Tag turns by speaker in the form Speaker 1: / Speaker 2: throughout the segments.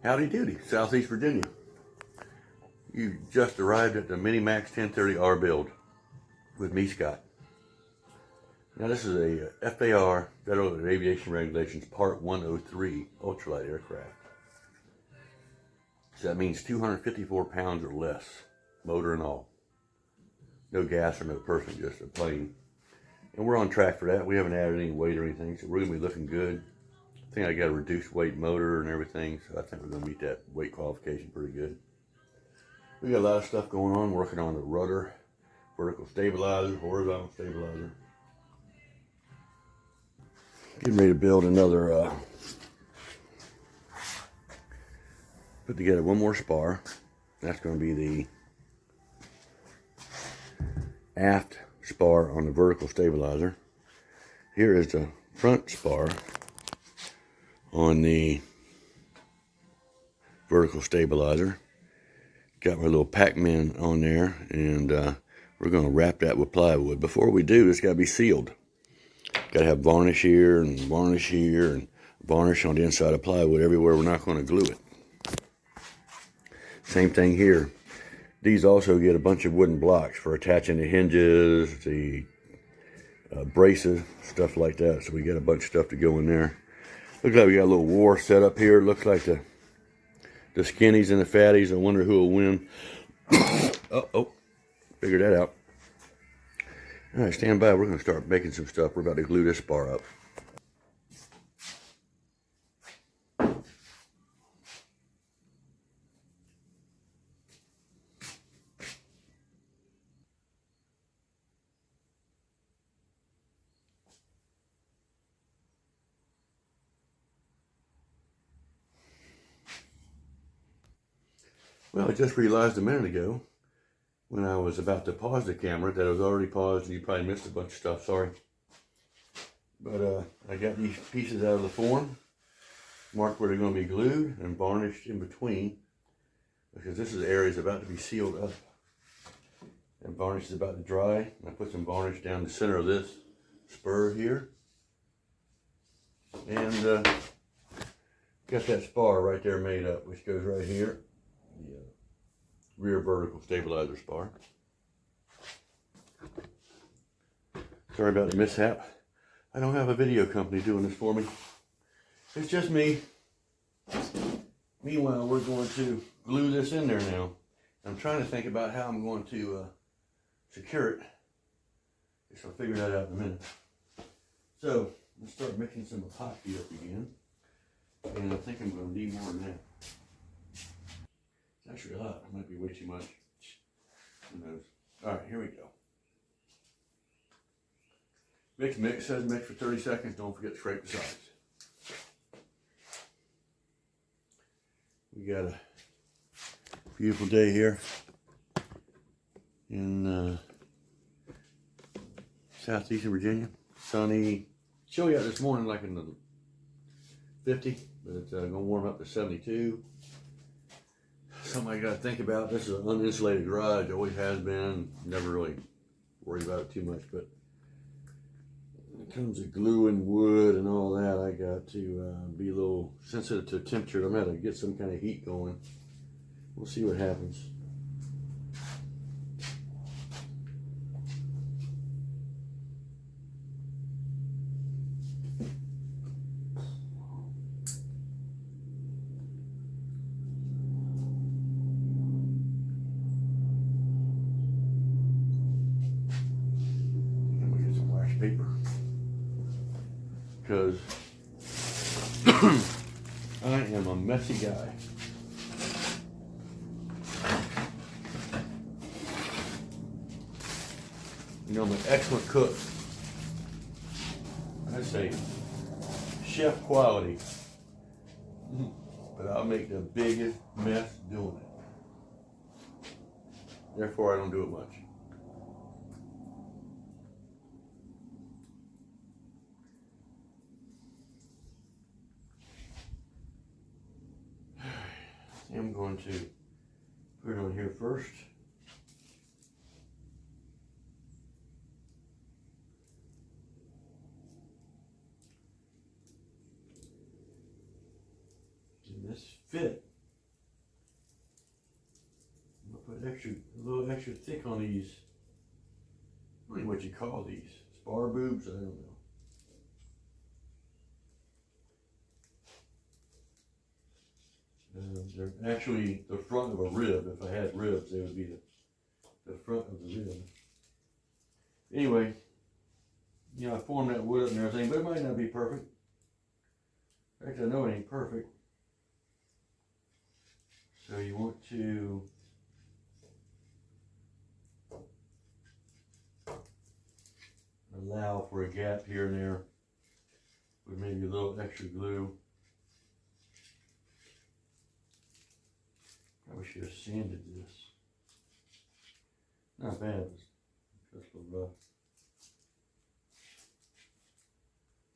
Speaker 1: Howdy doody, Southeast Virginia. You just arrived at the Minimax 1030R build with me, Scott. Now this is a FAR, Federal Aviation Regulations, Part 103 ultralight aircraft. So that means 254 pounds or less, motor and all. No gas or no person, just a plane. And we're on track for that. We haven't added any weight or anything, so we're gonna be looking good. I think I got a reduced weight motor and everything, so I think we're gonna meet that weight qualification pretty good. We got a lot of stuff going on, working on the rudder, vertical stabilizer, horizontal stabilizer. Getting ready to build another, put together one more spar. That's gonna be the aft spar on the vertical stabilizer. Here is the front spar on the vertical stabilizer. Got my little Pac-Man on there, and we're going to wrap that with plywood. Before we do, it's got to be sealed. Got to have varnish here and varnish here and varnish on the inside of plywood everywhere. We're not going to glue it. Same thing here. These also get a bunch of wooden blocks for attaching the hinges, the braces, stuff like that. So we got a bunch of stuff to go in there. Looks like we got a little war set up here. Looks like the skinnies and the fatties. I wonder who will win. Oh, figured that out. All right, stand by. We're going to start making some stuff. We're about to glue this spar up. Well, I just realized a minute ago when I was about to pause the camera that it was already paused, and you probably missed a bunch of stuff, sorry. But I got these pieces out of the form, marked where they're going to be glued and varnished in between, because this is the area that's about to be sealed up. And varnish is about to dry. And I put some varnish down the center of this spur here. And got that spar right there made up, which goes right here. The rear vertical stabilizer spar. Sorry about the mishap. I don't have a video company doing this for me. It's just me. Meanwhile, we're going to glue this in there now. I'm trying to think about how I'm going to secure it. Guess I'll figure that out in a minute. So, let's start mixing some epoxy up again. And I think I'm going to need more than that. It's actually a lot. It might be way too much. Who knows? Alright, here we go. Mix, says mix for 30 seconds. Don't forget to scrape the sides. We got a beautiful day here in southeastern Virginia. Sunny. Chilly out this morning, like in the 50, but it's going to warm up to 72. Something I got to think about. This is an uninsulated garage. Always has been. Never really worried about it too much, but when it comes to glue and wood and all that, I got to be a little sensitive to temperature. I'm going to have to get some kind of heat going. We'll see what happens. Paper, because I am a messy guy. You know, I'm an excellent cook. I say chef quality, but I'll make the biggest mess doing it. Therefore, I don't do it much. I'm going to put it on here first. And this fit extra thick on these. I don't know what you call these. Spar boobs? I don't know. They're actually the front of a rib. If I had ribs, they would be the front of the rib. Anyway, you know, I formed that wood up and everything, but it might not be perfect. In fact, I know it ain't perfect. So you want to allow for a gap here and there with maybe a little extra glue. Probably should have sanded this. Not bad, it's just a little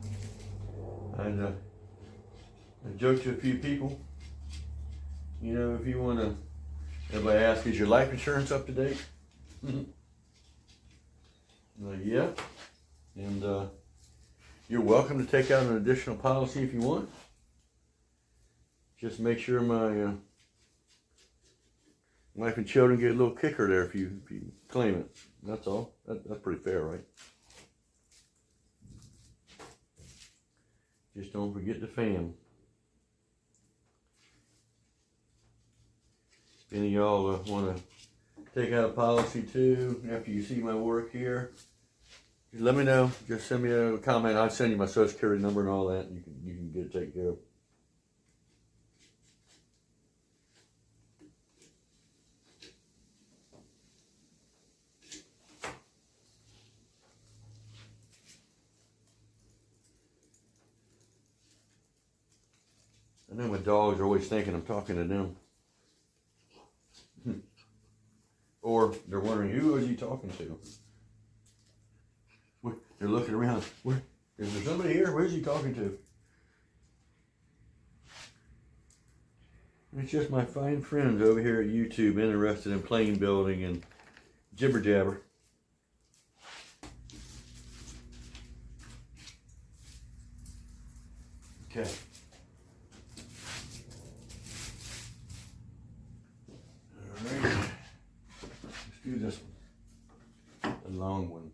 Speaker 1: rough. And I joked to a few people, you know, if you want to, everybody asks, is your life insurance up to date? Yeah. And you're welcome to take out an additional policy if you want. Just make sure my wife and children get a little kicker there if you claim it. That's all. That's pretty fair, right? Just don't forget the fam. If any of y'all want to take out a policy too after you see my work here, just let me know. Just send me a comment. I'll send you my social security number and all that, and you can get it taken care of. I know my dogs are always thinking I'm talking to them. Or they're wondering, who is he talking to? They're looking around. Is there somebody here? Where's he talking to? It's just my fine friends over here at YouTube interested in plane building and jibber jabber. Okay. Alright. Let's do this one. The long one.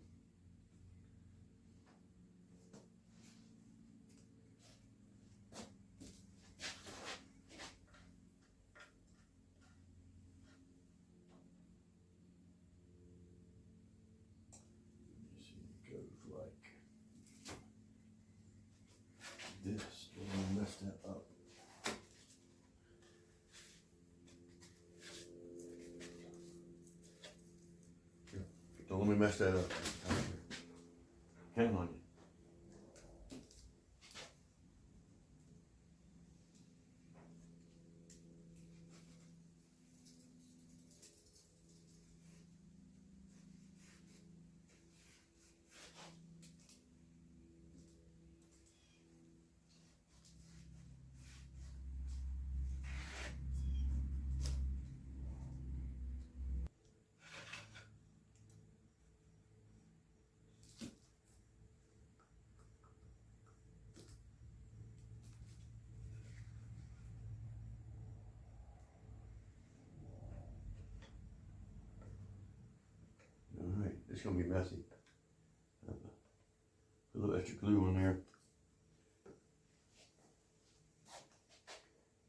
Speaker 1: This, don't want to mess that up. Don't let me mess that up. Count on you. Alright, it's going to be messy. Put a little extra glue on there.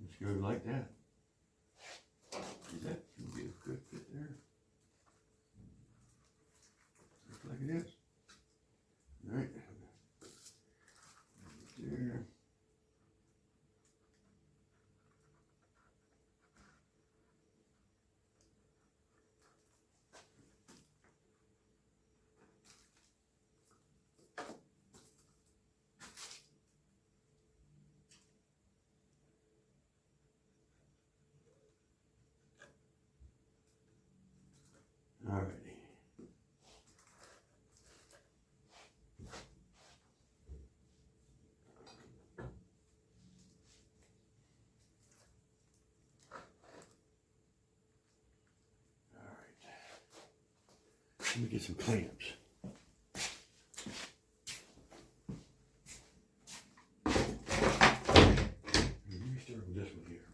Speaker 1: Just go like that. See that? It'll be a good fit there. Just like it is. Alright. There. Alrighty. Alright. Let me get some clamps. Let me start with this one here.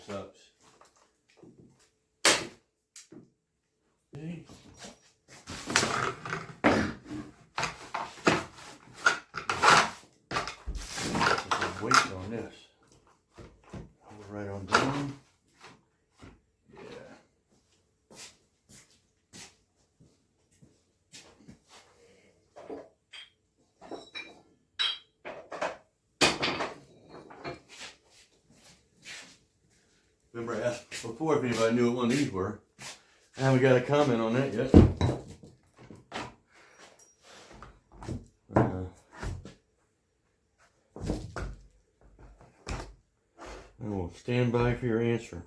Speaker 1: sucks. Okay. Put weight on this. Hold it right on down. Remember I asked before if anybody knew what one of these were. I haven't got a comment on that yet. I will stand by for your answer.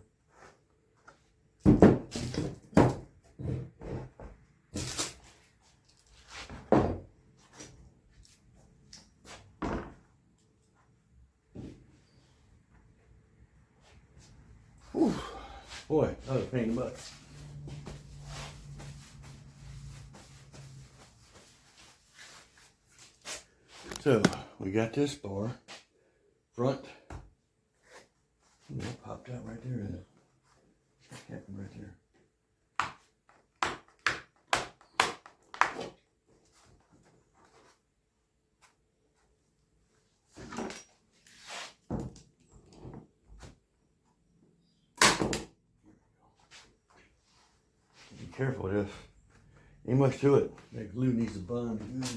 Speaker 1: Whew. Boy, that was a pain in the butt. So, we got this bar, front, it popped out right there, it happened right there. Be careful with this. Ain't much to it. That glue needs to bond good.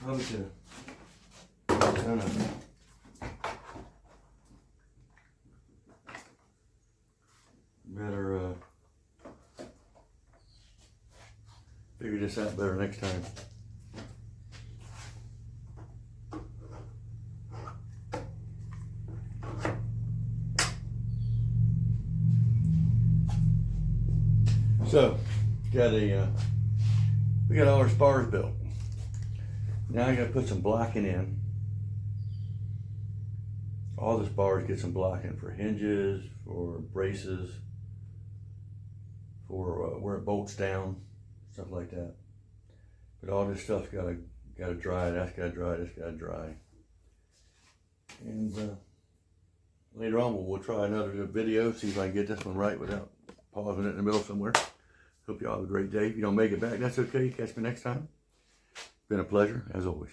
Speaker 1: Probably to kind of better figure this out better next time. So, we got all our spars built. Now I gotta put some blocking in. All the spars get some blocking for hinges, for braces, for where it bolts down, stuff like that. But all this stuff's gotta dry. That's gotta dry. This gotta dry. And later on we'll try another video, see if I can get this one right without pausing it in the middle somewhere. Hope you all have a great day. If you don't make it back, that's okay. Catch me next time. It's been a pleasure, as always.